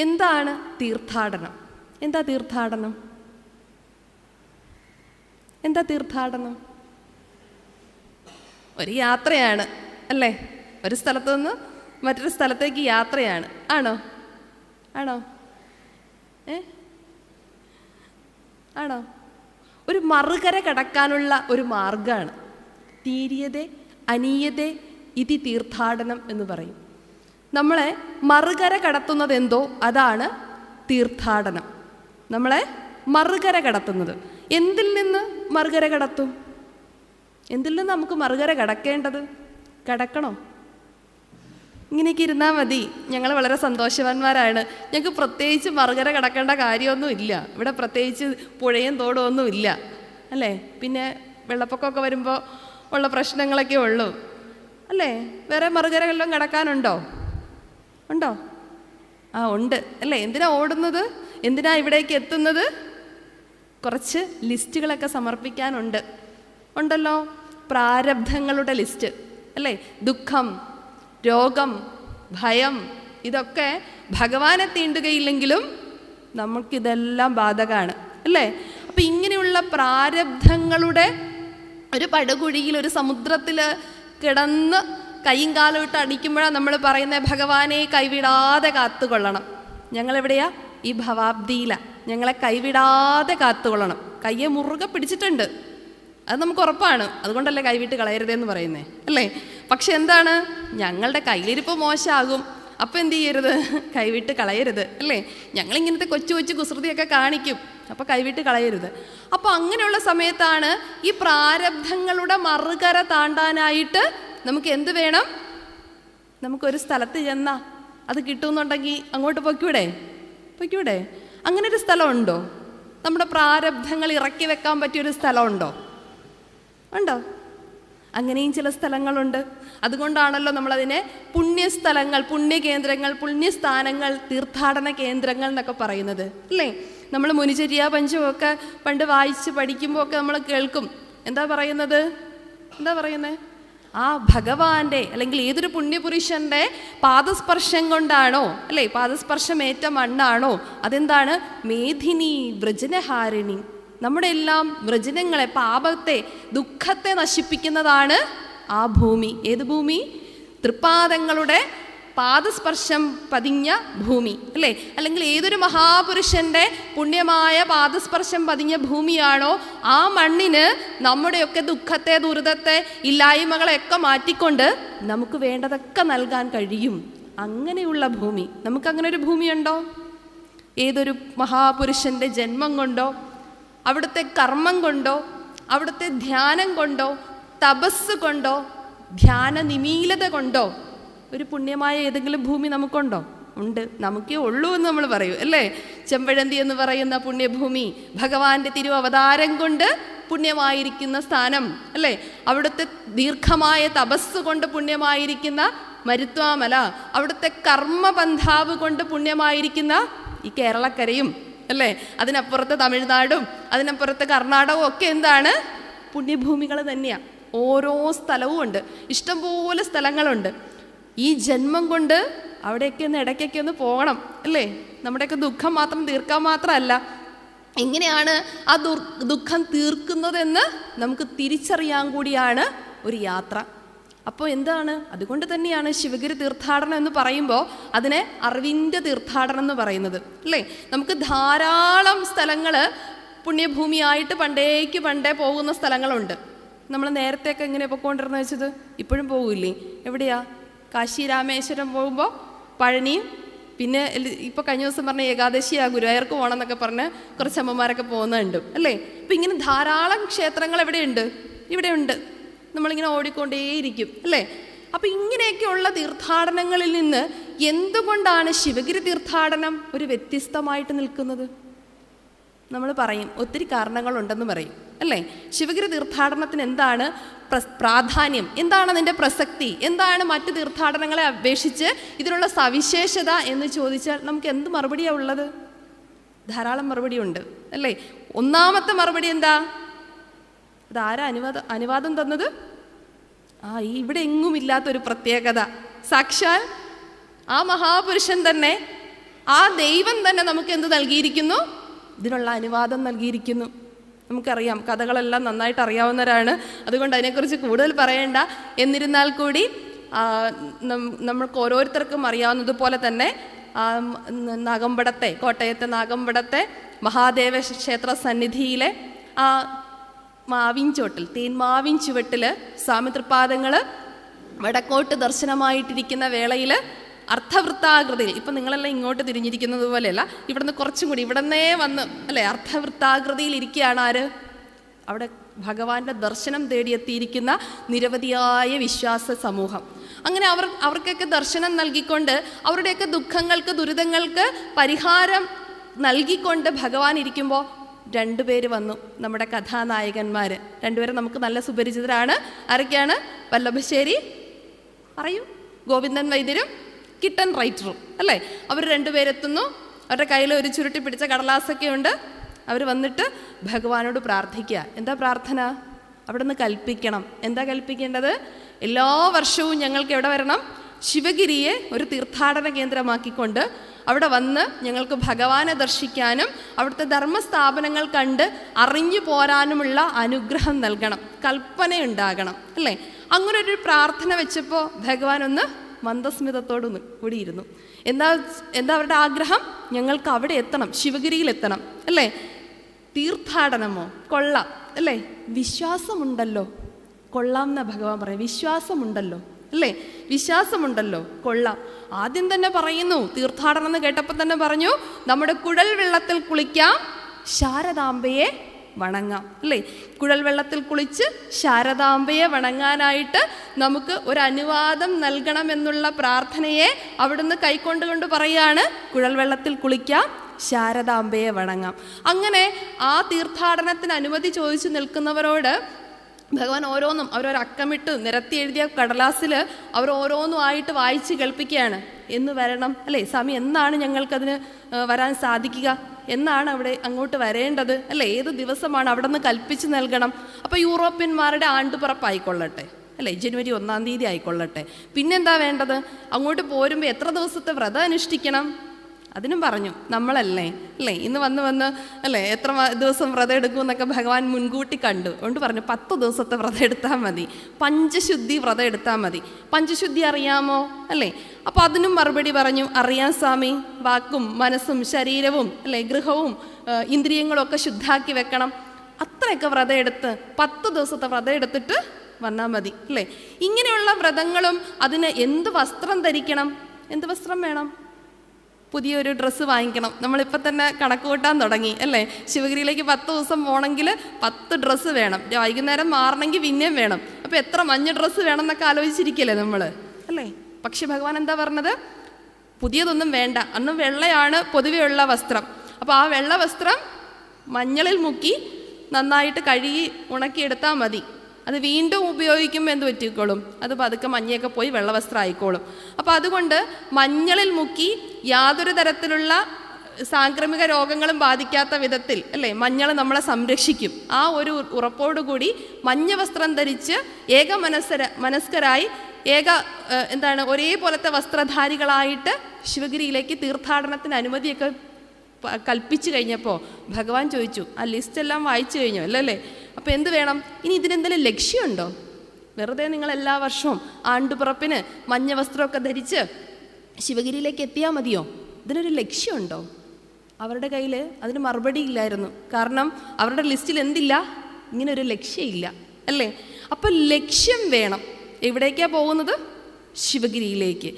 എന്താണ് തീർത്ഥാടനം? എന്താ തീർത്ഥാടനം? എന്താ തീർത്ഥാടനം? ഒരു യാത്രയാണ് അല്ലേ? ഒരു സ്ഥലത്തു നിന്ന് മറ്റൊരു സ്ഥലത്തേക്ക് യാത്രയാണ്. ആണോ? ആണോ? ആണോ? ഒരു മറുകര കടക്കാനുള്ള ഒരു മാർഗമാണ്. തീര്യതേ അനീയതേ ഇതി തീർത്ഥാടനം എന്ന് പറയും. നമ്മളെ മറുകര കടത്തുന്നത് എന്തോ അതാണ് തീർത്ഥാടനം. നമ്മളെ മറുകര കടത്തുന്നത്. എന്തിൽ നിന്ന് മറുകര കടത്തും? എന്തിൽ നിന്ന് നമുക്ക് മറുകര കടക്കേണ്ടത്? കടക്കണോ? ഇങ്ങനെയൊക്കെ ഇരുന്നാൽ മതി. ഞങ്ങൾ വളരെ സന്തോഷവാന്മാരാണ്. ഞങ്ങൾക്ക് പ്രത്യേകിച്ച് മറുകര കടക്കേണ്ട കാര്യമൊന്നും ഇല്ല. ഇവിടെ പ്രത്യേകിച്ച് പുഴയും തോടും ഒന്നും ഇല്ല അല്ലേ? പിന്നെ വെള്ളപ്പൊക്കമൊക്കെ വരുമ്പോൾ ഉള്ള പ്രശ്നങ്ങളൊക്കെ ഉള്ളൂ അല്ലേ? വേറെ മറുകര വല്ലതും കടക്കാനുണ്ടോ? ഉണ്ടോ? ആ ഉണ്ട് അല്ലേ? എന്തിനാ ഓടുന്നത്? എന്തിനാ ഇവിടേക്ക് എത്തുന്നത്? കുറച്ച് ലിസ്റ്റുകളൊക്കെ സമർപ്പിക്കാനുണ്ട്. ഉണ്ടല്ലോ, പ്രാരബ്ധങ്ങളുടെ ലിസ്റ്റ് അല്ലേ? ദുഃഖം, രോഗം, ഭയം, ഇതൊക്കെ ഭഗവാനെ തീണ്ടുകയില്ലെങ്കിലും നമുക്കിതെല്ലാം ബാധകമാണ് അല്ലേ? അപ്പം ഇങ്ങനെയുള്ള പ്രാരബ്ധങ്ങളുടെ ഒരു പടുകുഴിയിൽ, ഒരു സമുദ്രത്തിൽ കിടന്ന് കൈയും കാലും ഇട്ട് അടിക്കുമ്പോഴാണ് നമ്മൾ പറയുന്നത് ഭഗവാനെ കൈവിടാതെ കാത്തുകൊള്ളണം. ഞങ്ങളെവിടെയാ? ഈ ഭവാബ്ദിയിലാണ്. ഞങ്ങളെ കൈവിടാതെ കാത്തുകൊള്ളണം. കയ്യെ മുറുകെ പിടിച്ചിട്ടുണ്ട്, അത് നമുക്ക് ഉറപ്പാണ്. അതുകൊണ്ടല്ലേ കൈവിട്ട് കളയരുതെന്ന് പറയുന്നേ അല്ലേ? പക്ഷെ എന്താണ്, ഞങ്ങളുടെ കയ്യിലിരിപ്പ് മോശമാകും. അപ്പം എന്ത് ചെയ്യരുത്? കൈവിട്ട് കളയരുത് അല്ലേ? ഞങ്ങളിങ്ങനത്തെ കൊച്ചു കൊച്ചു കുസൃതിയൊക്കെ കാണിക്കും, അപ്പം കൈവിട്ട് കളയരുത്. അപ്പോൾ അങ്ങനെയുള്ള സമയത്താണ് ഈ പ്രാരബ്ധങ്ങളുടെ മറുകര താണ്ടാനായിട്ട് നമുക്ക് എന്ത് വേണം? നമുക്കൊരു സ്ഥലത്ത് ചെന്നാൽ അത് കിട്ടുമെന്നുണ്ടെങ്കിൽ അങ്ങോട്ട് പൊയ്ക്കൂടെ? പൊയ്ക്കൂടെ? അങ്ങനെ ഒരു സ്ഥലമുണ്ടോ? നമ്മുടെ പ്രാരബ്ധങ്ങൾ ഇറക്കി വെക്കാൻ പറ്റിയൊരു സ്ഥലമുണ്ടോ? ഉണ്ടോ? അങ്ങനെയും ചില സ്ഥലങ്ങളുണ്ട്. അതുകൊണ്ടാണല്ലോ നമ്മളതിനെ പുണ്യസ്ഥലങ്ങൾ, പുണ്യകേന്ദ്രങ്ങൾ, പുണ്യസ്ഥാനങ്ങൾ, തീർത്ഥാടന കേന്ദ്രങ്ങൾ എന്നൊക്കെ പറയുന്നത് അല്ലേ? നമ്മൾ മുനിചര്യ പഞ്ചമൊക്കെ പണ്ട് വായിച്ച് പഠിക്കുമ്പോൾ ഒക്കെ നമ്മൾ കേൾക്കും. എന്താ പറയുന്നത്? എന്താ പറയുന്നത്? ആ ഭഗവാന്റെ അല്ലെങ്കിൽ ഏതൊരു പുണ്യപുരുഷന്റെ പാദസ്പർശം കൊണ്ടാണോ അല്ലേ? പാദസ്പർശമേറ്റ മണ്ണാണോ അതെന്താണ്? മേധിനി വൃജനഹാരിണി. നമ്മുടെ എല്ലാം വൃജനങ്ങളെ, പാപത്തെ, ദുഃഖത്തെ നശിപ്പിക്കുന്നതാണ് ആ ഭൂമി. ഏത് ഭൂമി? തൃപ്പാദങ്ങളുടെ പാദസ്പർശം പതിഞ്ഞ ഭൂമി അല്ലേ? അല്ലെങ്കിൽ ഏതൊരു മഹാപുരുഷന്റെ പുണ്യമായ പാദസ്പർശം പതിഞ്ഞ ഭൂമിയാണോ ആ മണ്ണിന് നമ്മുടെയൊക്കെ ദുഃഖത്തെ, ദുരിതത്തെ, ഇല്ലായ്മകളെയൊക്കെ മാറ്റിക്കൊണ്ട് നമുക്ക് വേണ്ടതൊക്കെ നൽകാൻ കഴിയും. അങ്ങനെയുള്ള ഭൂമി. നമുക്കങ്ങനെ ഒരു ഭൂമിയുണ്ടോ? ഏതൊരു മഹാപുരുഷന്റെ ജന്മം കൊണ്ടോ, അവിടുത്തെ കർമ്മം കൊണ്ടോ, അവിടുത്തെ ധ്യാനം കൊണ്ടോ, തപസ് കൊണ്ടോ, ധ്യാന നിമീലത കൊണ്ടോ ഒരു പുണ്യമായ ഏതെങ്കിലും ഭൂമി നമുക്കുണ്ടോ? ഉണ്ട്. നമുക്കേ ഉള്ളൂ എന്ന് നമ്മൾ പറയൂ അല്ലേ? ചെമ്പഴന്തി എന്ന് പറയുന്ന പുണ്യഭൂമി ഭഗവാന്റെ തിരു അവതാരം കൊണ്ട് പുണ്യമായിരിക്കുന്ന സ്ഥാനം അല്ലേ? അവിടുത്തെ ദീർഘമായ തപസ് കൊണ്ട് പുണ്യമായിരിക്കുന്ന മരുത്വാമല, അവിടുത്തെ കർമ്മബന്ധാവ് കൊണ്ട് പുണ്യമായിരിക്കുന്ന ഈ കേരളക്കരയും അല്ലേ? അതിനപ്പുറത്ത് തമിഴ്നാടും അതിനപ്പുറത്ത് കർണാടകവും ഒക്കെ എന്താണ്? പുണ്യഭൂമികൾ തന്നെയാണ്. ഓരോ സ്ഥലവും ഉണ്ട്, ഇഷ്ടംപോലെ സ്ഥലങ്ങളുണ്ട്. ഈ ജന്മം കൊണ്ട് അവിടെയൊക്കെ ഒന്ന് ഇടയ്ക്കൊക്കെ ഒന്ന് പോകണം അല്ലേ? നമ്മുടെയൊക്കെ ദുഃഖം മാത്രം തീർക്കാൻ മാത്രമല്ല, എങ്ങനെയാണ് ആ ദുഃഖം തീർക്കുന്നതെന്ന് നമുക്ക് തിരിച്ചറിയാൻ കൂടിയാണ് ഒരു യാത്ര. അപ്പോൾ എന്താണ്? അതുകൊണ്ട് തന്നെയാണ് ശിവഗിരി തീർത്ഥാടനം എന്ന് പറയുമ്പോൾ അതിനെ അരവിന്ദ തീർത്ഥാടനം എന്ന് പറയുന്നത് അല്ലേ? നമുക്ക് ധാരാളം സ്ഥലങ്ങൾ പുണ്യഭൂമിയായിട്ട് പണ്ടേ പോകുന്ന സ്ഥലങ്ങളുണ്ട്. നമ്മൾ നേരത്തെയൊക്കെ എങ്ങനെ പൊയ്ക്കൊണ്ടിരുന്ന വെച്ചത് ഇപ്പോഴും പോകില്ലേ? എവിടെയാ? കാശി രാമേശ്വരം പോകുമ്പോൾ പഴനിയും, പിന്നെ ഇപ്പോൾ കഴിഞ്ഞ ദിവസം പറഞ്ഞ ഏകാദശിയാ ഗുരുവായൂർക്ക് പോകണം എന്നൊക്കെ പറഞ്ഞ് കുറച്ച് അമ്മമാരൊക്കെ പോകുന്നുണ്ട് അല്ലേ? അപ്പം ഇങ്ങനെ ധാരാളം ക്ഷേത്രങ്ങൾ എവിടെയുണ്ട്? ഇവിടെയുണ്ട്. നമ്മളിങ്ങനെ ഓടിക്കൊണ്ടേയിരിക്കും അല്ലേ? അപ്പം ഇങ്ങനെയൊക്കെയുള്ള തീർത്ഥാടനങ്ങളിൽ നിന്ന് എന്തുകൊണ്ടാണ് ശിവഗിരി തീർത്ഥാടനം ഒരു വ്യത്യസ്തമായിട്ട് നിൽക്കുന്നത്? നമ്മൾ പറയും ഒത്തിരി കാരണങ്ങളുണ്ടെന്ന് പറയും അല്ലേ? ശിവഗിരി തീർത്ഥാടനത്തിന് എന്താണ് പ്രാധാന്യം? എന്താണ് അതിൻ്റെ പ്രസക്തി? എന്താണ് മറ്റ് തീർത്ഥാടനങ്ങളെ അപേക്ഷിച്ച് ഇതിനുള്ള സവിശേഷത എന്ന് ചോദിച്ചാൽ നമുക്ക് എന്ത് മറുപടിയാണ് ഉള്ളത്? ധാരാളം മറുപടി ഉണ്ട് അല്ലേ? ഒന്നാമത്തെ മറുപടി എന്താ? അതാരാ അനുവാദം തന്നത്? ഇവിടെ എങ്ങും ഇല്ലാത്തൊരു പ്രത്യേകത. സാക്ഷാൽ ആ മഹാപുരുഷൻ തന്നെ ആ ദൈവം തന്നെ നമുക്ക് എന്ത് നൽകിയിരിക്കുന്നു? ഇതിനുള്ള അനുവാദം നൽകിയിരിക്കുന്നു. നമുക്കറിയാം, കഥകളെല്ലാം നന്നായിട്ട് അറിയാവുന്നവരാണ്, അതുകൊണ്ട് അതിനെക്കുറിച്ച് കൂടുതൽ പറയേണ്ട. എന്നിരുന്നാൽ കൂടി നമ്മൾക്ക് ഓരോരുത്തർക്കും അറിയാവുന്നതുപോലെ തന്നെ നാഗമ്പടത്തെ, കോട്ടയത്തെ നാഗമ്പടത്തെ മഹാദേവ ക്ഷേത്ര സന്നിധിയിലെ ആ മാവിൻചോട്ടിൽ, തേന്മാവിൻ ചുവട്ടിൽ സ്വാമി തൃപ്പാദങ്ങൾ വടക്കോട്ട് ദർശനമായിട്ടിരിക്കുന്ന വേളയിൽ അർദ്ധവൃത്താകൃതിയിൽ, ഇപ്പം നിങ്ങളെല്ലാം ഇങ്ങോട്ട് തിരിഞ്ഞിരിക്കുന്നത് പോലെയല്ല, ഇവിടുന്ന് കുറച്ചും കൂടി ഇവിടുന്നേ വന്ന് അല്ലേ അർദ്ധവൃത്താകൃതിയിൽ ഇരിക്കുകയാണ് ആര്? അവിടെ ഭഗവാന്റെ ദർശനം തേടിയെത്തിയിരിക്കുന്ന നിരവധിയായ വിശ്വാസ സമൂഹം. അങ്ങനെ അവർക്കൊക്കെ ദർശനം നൽകിക്കൊണ്ട് അവരുടെയൊക്കെ ദുഃഖങ്ങൾക്ക്, ദുരിതങ്ങൾക്ക് പരിഹാരം നൽകിക്കൊണ്ട് ഭഗവാൻ ഇരിക്കുമ്പോൾ രണ്ടുപേര് വന്നു, നമ്മുടെ കഥാനായകന്മാർ. രണ്ടുപേരും നമുക്ക് നല്ല സുപരിചിതരാണ്. ആരൊക്കെയാണ്? വല്ലഭശ്ശേരി പറയൂ, ഗോവിന്ദൻ വൈദ്യരും കിട്ടൻ റൈറ്ററും അല്ലേ. അവർ രണ്ടുപേരെത്തുന്നു. അവരുടെ കയ്യിൽ ഒരു ചുരുട്ടി പിടിച്ച കടലാസൊക്കെ ഉണ്ട്. അവർ വന്നിട്ട് ഭഗവാനോട് പ്രാർത്ഥിക്കുക. എന്താ പ്രാർത്ഥന? അവിടെ നിന്ന് കൽപ്പിക്കണം. എന്താ കൽപ്പിക്കേണ്ടത്? എല്ലാ വർഷവും ഞങ്ങൾക്ക് എവിടെ വരണം? ശിവഗിരിയെ ഒരു തീർത്ഥാടന കേന്ദ്രമാക്കിക്കൊണ്ട് അവിടെ വന്ന് ഞങ്ങൾക്ക് ഭഗവാനെ ദർശിക്കാനും അവിടുത്തെ ധർമ്മസ്ഥാപനങ്ങൾ കണ്ട് അറിഞ്ഞു പോരാനുമുള്ള അനുഗ്രഹം നൽകണം, കൽപ്പനയുണ്ടാകണം അല്ലേ. അങ്ങനെ ഒരു പ്രാർത്ഥന വെച്ചപ്പോൾ ഭഗവാൻ ഒന്ന് മന്ദസ്മിതത്തോട് കൂടിയിരുന്നു. എന്താ അവരുടെ ആഗ്രഹം? ഞങ്ങൾക്ക് അവിടെ എത്തണം, ശിവഗിരിയിൽ എത്തണം അല്ലേ. തീർത്ഥാടനമോ? കൊള്ളാം അല്ലേ. വിശ്വാസമുണ്ടല്ലോ, കൊള്ളാം എന്നാ ഭഗവാൻ പറയും. വിശ്വാസമുണ്ടല്ലോ അല്ലേ, വിശ്വാസമുണ്ടല്ലോ, കൊള്ളാം. ആദ്യം തന്നെ പറയുന്നു, തീർത്ഥാടനം എന്ന് കേട്ടപ്പോൾ തന്നെ പറഞ്ഞു, നമ്മുടെ കുഴൽ വെള്ളത്തിൽ കുളിക്കാം, ശാരദാംബയെ വണങ്ങാം അല്ലേ. കുഴൽ വെള്ളത്തിൽ കുളിച്ച് ശാരദാംബയെ വണങ്ങാനായിട്ട് നമുക്ക് ഒരു അനുവാദം നൽകണമെന്നുള്ള പ്രാർത്ഥനയെ അവിടുന്ന് കൈക്കൊണ്ടുകൊണ്ട് പറയുകയാണ്, കുഴൽ വെള്ളത്തിൽ കുളിക്കാം, ശാരദാംബയെ വണങ്ങാം. അങ്ങനെ ആ തീർത്ഥാടനത്തിന് അനുമതി ചോദിച്ചു നിൽക്കുന്നവരോട് ഭഗവാൻ ഓരോന്നും അവരൊരു അക്കമിട്ട് നിരത്തി എഴുതിയ കടലാസിൽ അവർ ഓരോന്നും ആയിട്ട് വായിച്ച് കേൾപ്പിക്കുകയാണ്. എന്ന് വരണം അല്ലേ സ്വാമി, എന്നാണ് ഞങ്ങൾക്കതിന് വരാൻ സാധിക്കുക, എന്നാണ് അവിടെ അങ്ങോട്ട് വരേണ്ടത് അല്ലേ, ഏത് ദിവസമാണ് അവിടെ നിന്ന് കൽപ്പിച്ച് നൽകണം. അപ്പോൾ യൂറോപ്യന്മാരുടെ ആണ്ടുപിറപ്പായിക്കൊള്ളട്ടെ അല്ലേ, ജനുവരി 1-ാം തീയതി ആയിക്കൊള്ളട്ടെ. പിന്നെന്താ വേണ്ടത്? അങ്ങോട്ട് പോരുമ്പോൾ എത്ര ദിവസത്തെ വ്രതം അനുഷ്ഠിക്കണം? അതിനും പറഞ്ഞു നമ്മളല്ലേ അല്ലേ. ഇന്ന് വന്ന് അല്ലേ എത്ര ദിവസം വ്രതം എടുക്കും എന്നൊക്കെ ഭഗവാൻ മുൻകൂട്ടി കണ്ടു. അതുകൊണ്ട് പറഞ്ഞു 10 ദിവസത്തെ വ്രതം എടുത്താൽ മതി, പഞ്ചശുദ്ധി വ്രതം എടുത്താൽ മതി. പഞ്ചശുദ്ധി അറിയാമോ അല്ലേ? അപ്പോൾ അതിനും മറുപടി പറഞ്ഞു, അറിയാം സ്വാമി, വാക്കും മനസ്സും ശരീരവും അല്ലേ ഗൃഹവും ഇന്ദ്രിയങ്ങളും ഒക്കെ ശുദ്ധാക്കി വെക്കണം. അത്രയൊക്കെ വ്രതം എടുത്ത് 10 ദിവസത്തെ വ്രതം എടുത്തിട്ട് വന്നാൽ മതി അല്ലേ. ഇങ്ങനെയുള്ള വ്രതങ്ങളും അതിന് എന്ത് വസ്ത്രം ധരിക്കണം? എന്ത് വസ്ത്രം വേണം? പുതിയൊരു ഡ്രസ്സ് വാങ്ങിക്കണം. നമ്മളിപ്പോൾ തന്നെ കണക്ക് കൂട്ടാൻ തുടങ്ങി അല്ലേ. ശിവഗിരിയിലേക്ക് 10 ദിവസം പോകണമെങ്കിൽ 10 ഡ്രസ്സ് വേണം, വൈകുന്നേരം മാറണമെങ്കിൽ പിന്നെയും വേണം. അപ്പോൾ എത്ര മഞ്ഞ ഡ്രസ്സ് വേണം എന്നൊക്കെ ആലോചിച്ചിരിക്കല്ലേ നമ്മൾ അല്ലേ. പക്ഷെ ഭഗവാൻ എന്താ പറഞ്ഞത്? പുതിയതൊന്നും വേണ്ട, അന്ന് വെള്ളയാണ് പൊതുവെയുള്ള വസ്ത്രം. അപ്പോൾ ആ വെള്ള വസ്ത്രം മഞ്ഞളിൽ മുക്കി നന്നായിട്ട് കഴുകി ഉണക്കിയെടുത്താൽ മതി. അത് വീണ്ടും ഉപയോഗിക്കുമ്പോൾ എന്ത് പറ്റിക്കോളും? അത് പതുക്കെ മഞ്ഞയൊക്കെ പോയി വെള്ളവസ്ത്രം ആയിക്കോളും. അപ്പോൾ അതുകൊണ്ട് മഞ്ഞളിൽ മുക്കി യാതൊരു തരത്തിലുള്ള സാംക്രമിക രോഗങ്ങളും ബാധിക്കാത്ത വിധത്തിൽ അല്ലേ മഞ്ഞൾ നമ്മളെ സംരക്ഷിക്കും. ആ ഒരു ഉറപ്പോടുകൂടി മഞ്ഞ വസ്ത്രം ധരിച്ച് മനസ്കരായി ഒരേപോലത്തെ വസ്ത്രധാരികളായിട്ട് ശിവഗിരിയിലേക്ക് തീർത്ഥാടനത്തിന് അനുമതിയൊക്കെ കൽപ്പിച്ചു കഴിഞ്ഞപ്പോൾ ഭഗവാൻ ചോദിച്ചു, ആ ലിസ്റ്റെല്ലാം വായിച്ചു കഴിഞ്ഞോ? അല്ലല്ലേ. അപ്പോൾ എന്ത് വേണം? ഇനി ഇതിനെന്തെങ്കിലും ലക്ഷ്യമുണ്ടോ? വെറുതെ നിങ്ങൾ എല്ലാ വർഷവും ആണ്ടുപിറപ്പിന് മഞ്ഞ വസ്ത്രമൊക്കെ ധരിച്ച് ശിവഗിരിയിലേക്ക് എത്തിയാൽ മതിയോ? ഇതിനൊരു ലക്ഷ്യമുണ്ടോ? അവരുടെ കയ്യിൽ അതിന് മറുപടി ഇല്ലായിരുന്നു. കാരണം അവരുടെ ലിസ്റ്റിൽ എന്തില്ല? ഇങ്ങനൊരു ലക്ഷ്യമില്ല അല്ലേ. അപ്പം ലക്ഷ്യം വേണം. എവിടേക്കാണ് പോകുന്നത്? ശിവഗിരിയിലേക്ക്.